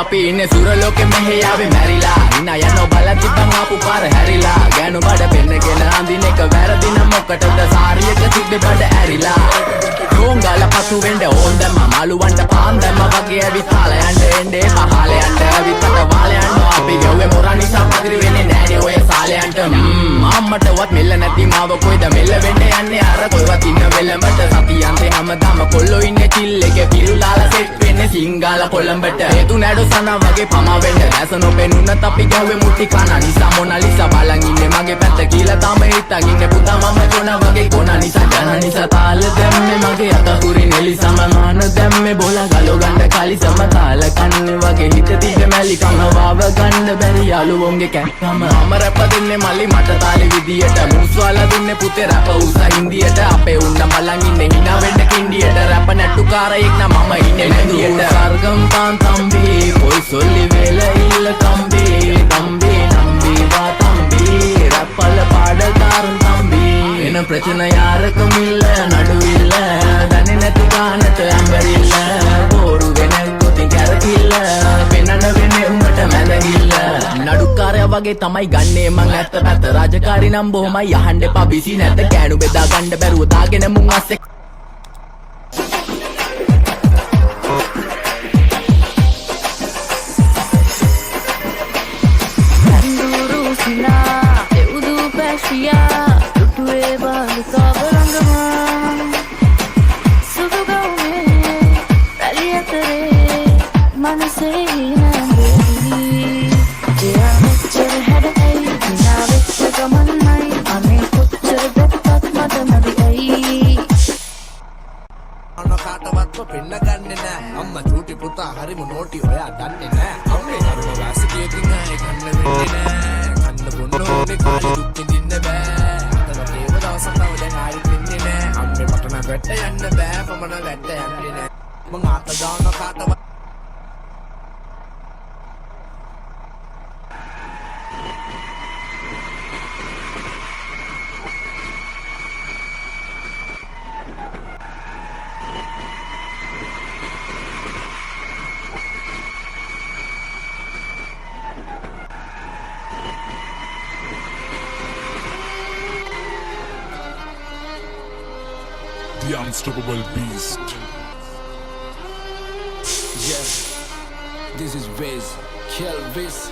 අපි ඉන්නේ සුරලෝකෙ මෙහෙ ආවේ මැරිලා ඉන්න යනවා බලද්දි බං ආපු පාර හැරිලා ගෑනු බඩ පෙන්නගෙන අඳින එක වැරදින මොකටද සාරියක තිබ්බේ බඩ ඇරිලා රෝංගල පසු වෙන්න ඕන් දැම්ම මාළුවන්ට පාන් දැම්ම වගේ ඇවිත් කාල යන්න එන්නේ පහල යන්න ඇවිත් අත වාල යනවා අපි ගෙව්වේ මොරා නිසා පදිරි වෙන්නේ නෑනේ ඔය සාලයන්ට අම්මටවත් මෙල්ල නැති මාව කොයිද මෙල්ල වෙන්න යන්නේ අර කොයිවත් ඉන්න වෙලමට සතියන්තේ හැමදාම කොල්ලෝ ඉන්නේ චිල් එකේ පිරුලාලා සෙට් වෙන්නේ සිංගාලා කොළඹට හේතු නැඩෝ සනා වගේ පමා වෙන්න දැසනෝ පෙනුනත් අපි ගැහුවේ මුටි කන නිසා මොනාලිසා බලන් ඉන්නේ මගේ පැත්ත කියලා තාම හිටන් ඉන්නේ පුතා මම කොන වගේ කොන නිසා ජන නිසා තාල දැම්මේ මගේ අතකුරි නෙලි සමමාන දැම්මේ බෝලා ගලෝ ගන්න කලි සමතාල කන්නේ වගේ හිත තිබ්බ මැලි කම වාව ගන්න බැරි යාළුවෝන්ගේ කැක්කම මම රැප දෙන්නේ මල්ලි මට තාලේ විදියට මූස්වාලා දුන්නේ පුතේ රැප උසා හින්දියට අපේ උන්න බලන් ඉන්නේ hina වෙන්න කින්ඩියට රැප නැට්ටුකාරයෙක් නම් මම ඉන්නේ නැදියට සර්ගම් පාන් තම්බි පොයි සොල්ලි වේල ඉල්ල තම්බි තම්බි නම්බි වා තම්බි රැප්පල පාඩකාරන් තම්බි එන ප්‍රචන යාරකම ඉල්ල නඩුවිල්ල දන්නේ නැති ගානට ඇම්බරිල්ල බෝරු වෙන කොතින් කැරකිල්ල පෙන්නන වෙන්නේ උඹට මැදගිල්ල නඩුකාරයා වගේ තමයි ගන්නේ මං ඇත්ත පැත්ත රාජකාරී නම් බොහොමයි අහන්න එපා බිසි නැත කෑනු බෙදා ගන්න බැරුව දාගෙන මුන් අස්සේ පෙන්න ගන්නේ නෑ අම්මා චූටි පුතා හරිම නෝටි ඔයා දන්නේ නෑ අම්මේ කරුණ වාසිකයකින් ආයේ කන්න වෙන්නේ නෑ කන්න බොන්න ඕනේ කාලේ දුක් විඳින්න බෑ අතන තේව දවසක් තව දැන් ආයෙත් වෙන්නේ නෑ අම්මේ මට වෙට යන්න බෑ පමණ වැට යන්නේ නෑ මං ආත දාන කාටවත් The unstoppable beast. Yeah, this is Wiz, Kill Wiz.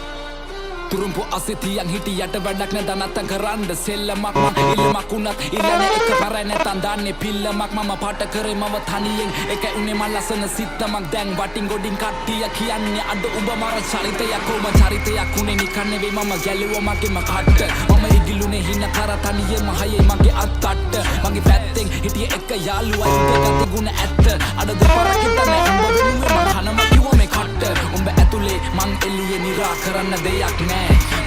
Turumpu asitiyan hitiyata වැඩක් නැත නැත්තම් කරන්න සෙල්ලමක් මං ඉල්ලමක් උනත් ඉල්ලන්නේ එක කරේ නැත්තම් දාන්නේ පිල්ලමක් මම පාට කරේ මව තනියෙන් එක උනේ මල් ලසන සිත්තමක් දැන් වටින් ගොඩින් කට්ටිය කියන්නේ අද උඹ මර චරිතයක් කොම චරිතයක් උනේ නිකන් නෙවෙයි මම ගැලුවා මගේම කට්ට මම ඉගිලුනේ හින කර තනියෙම හයේ මගේ අත් කට්ට මගේ පැත්තෙන් හිටිය එක යාළුවා ඉඳගත් ගුණ ඇත්ත අද දෙපාරක් හිටන්නේ උඹ වෙනුවෙන් මං කනම කිව්වා මේ කට්ට උඹ ඇතුලේ මං එළියේ නිරා කරන්න දෙයක් නෑ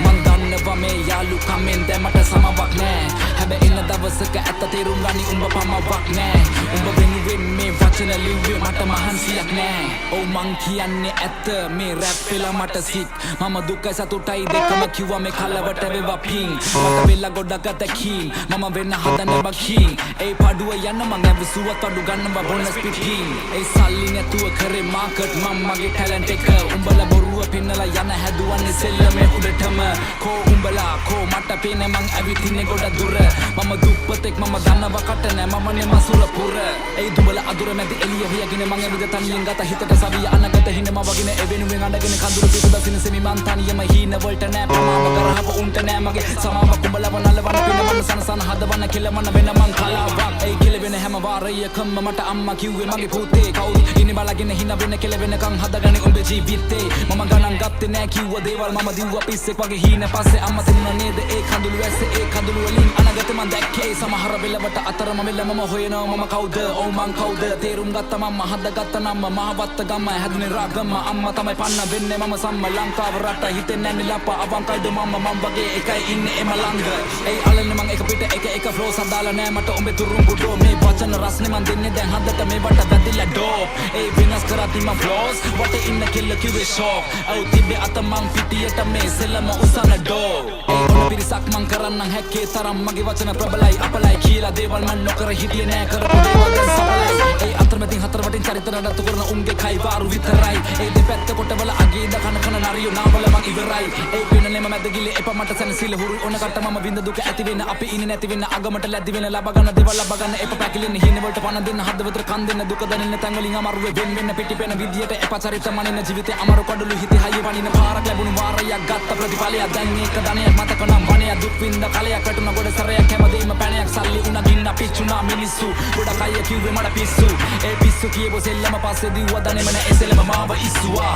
මං දන්නවා මේ යාළුකමෙන් දැමට සමවක් නෑ හැබැයි එන දවසක ඇත්ත තේරුම් ගනි උඹ පමවක් නෑ උඹ වෙනුවෙන් මේ වචන ලිව්වේ මට මහන්සියක් නෑ ඔව් මං කියන්නේ ඇත්ත මේ රැප් වෙලා මට සිත් මම දුකයි සතුටයි දෙකම කිව්වා මේ කලවට වේවා පිං මට වෙලා ගොඩක් අතකින් මම වෙන්න හදන බකින් ඒ පාඩුව යන්න මං ඇවිසුවත් අඩු ගන්නවා බොනස් පිටින් ඒ සල්ලි නැතුව කරේ මාකට් මම මගේ ටැලන්ට් එක උඹලා බොරුව පෙන්නලා යන හැදුවන්නේ සෙල්ලමේ උඩටම කෝ උඹලා කෝ මට පේන්නේ මං ඇවිතින්නේ ගොඩ දුර මම දුප්පතෙක් මම දන්නවා කට නෑ මම නේ මසුර පුර ඒ දුඹලා අදුර මැදි එළිය හොයගෙන මං ඇවිද තනියෙන් ගත හිතට සවිය අනගත හිනම වගින එවෙනුවෙන් අඬගෙන කඳුළු පිටු දසින සෙමි මං තනියම හීන වලට නෑ ප්‍රමාව කරහව උන්ට නෑ මගේ සමාව කුඹලව නලවන පිනවන සනසන හදවන කෙලමන වෙන මං කලාවක් ඒ කෙලවෙන හැම වාරයකම මට අම්මා කිව්වේ මගේ පුතේ කවුරු ඉන්නේ බලගෙන හින වෙන කෙලවෙනකන් හදගන්නේ උඹේ ජීවිතේ මම ගණන් ගත්තේ නෑ කිව්ව දේවල් මම දිව්වා පිස්සෙක් වගේ හීන පස්සේ අම්මා තිබුණා නේද ඒ කඳුළු ඇස්සේ ඒ කඳුළු වලින් අනගතේ මං දැක්කේ සමහර වෙලවට අතරම වෙල මම හොයනවා මම කවුද ඔව් මං කවුද තේරුම් ගත්තා මම හදගත්ත නම මහවත්ත ගම හැදුනේ රාගම අම්මා තමයි පන්න වෙන්නේ මම සම්ම ලංකාව රට හිතෙන්නේ නැන්නේ ලප්පා අවංකයිද මම වගේ එකයි ඉන්නේ එම ළඟ ඒ අලන්නේ මං එක පිට එක ෆ්ලෝ සදාලා නෑ මට උඹේ තුරුම්බු ඩෝ මේ වචන රස්නේ මං දෙන්නේ දැන් හදට මේ වට වැදිලා ඩෝප් ඒ වෙනස් කරati මං ෆ්ලෝස් වට ඉන්න කෙල්ල කිව්වේ ෂෝක් ඔව් තිබ්බේ අත මං පිටියට මේ සෙල්ලම උසන ඩෝ ඒ ඔන්න පිරිසක් මං කරන්නම් හැක්කේ තරම් මගේ වචන ප්‍රබලයි අපලයි කියලා දේවල් මං නොකර හිටියේ නෑ කරපු දේවල් දැන් සඵලයි ඒ අතරමැදින් හතර වටින් චරිත නඩත්තු කරන උන්ගේ කයි වාරු විතරයි ඒ දෙපැත්ත කොටවල අගේ දකන කන නරියෝ නාවල මං ඉවරයි ඒ වෙනලෙම මැද ගිලේ එපා මට සැනසීල හුරු ඕන කට මම විඳ දුක ඇති වෙන අපි ඉන්නේ නැති වෙන අගමට ලැබි වෙන ලබා ගන්න දේවල් ලබා ගන්න එපා පැකිලෙන හින වලට පණ දෙන්න හදවතට කන් දෙන්න දුක දැනෙන්න තැන් වලින් අමාරුවේ වෙන් වෙන්න පිටිපෙන විදියට එපා චරිත මනින ජීවිතේ අමාරු කඩළු හිතේ හයිය වනින පාරක් ලැබුණු වාරයක් ගත්ත ප්‍රතිඵලයක් දැන් ඒක ධනයක් මතක නම් වණයක් දුක් විඳ කලයක් වැටුණ ගොඩ සරයක් හැමදේම පැණයක් සල්ලි උණ ගින්න පිච්චුණා මිනිස්සු ගොඩක් අය කිව්වේ මට පිස්සු ඒ පිස්සු කියපො සෙල්ලම පස්සේ දිව්වා දනේම නෑ එසෙලම මාව ඉස්සුවා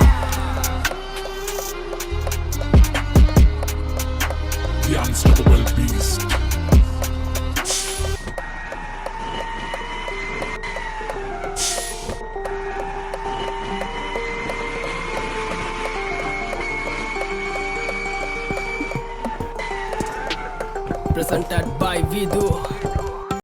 The unstoppable beast. Presented by Vidu.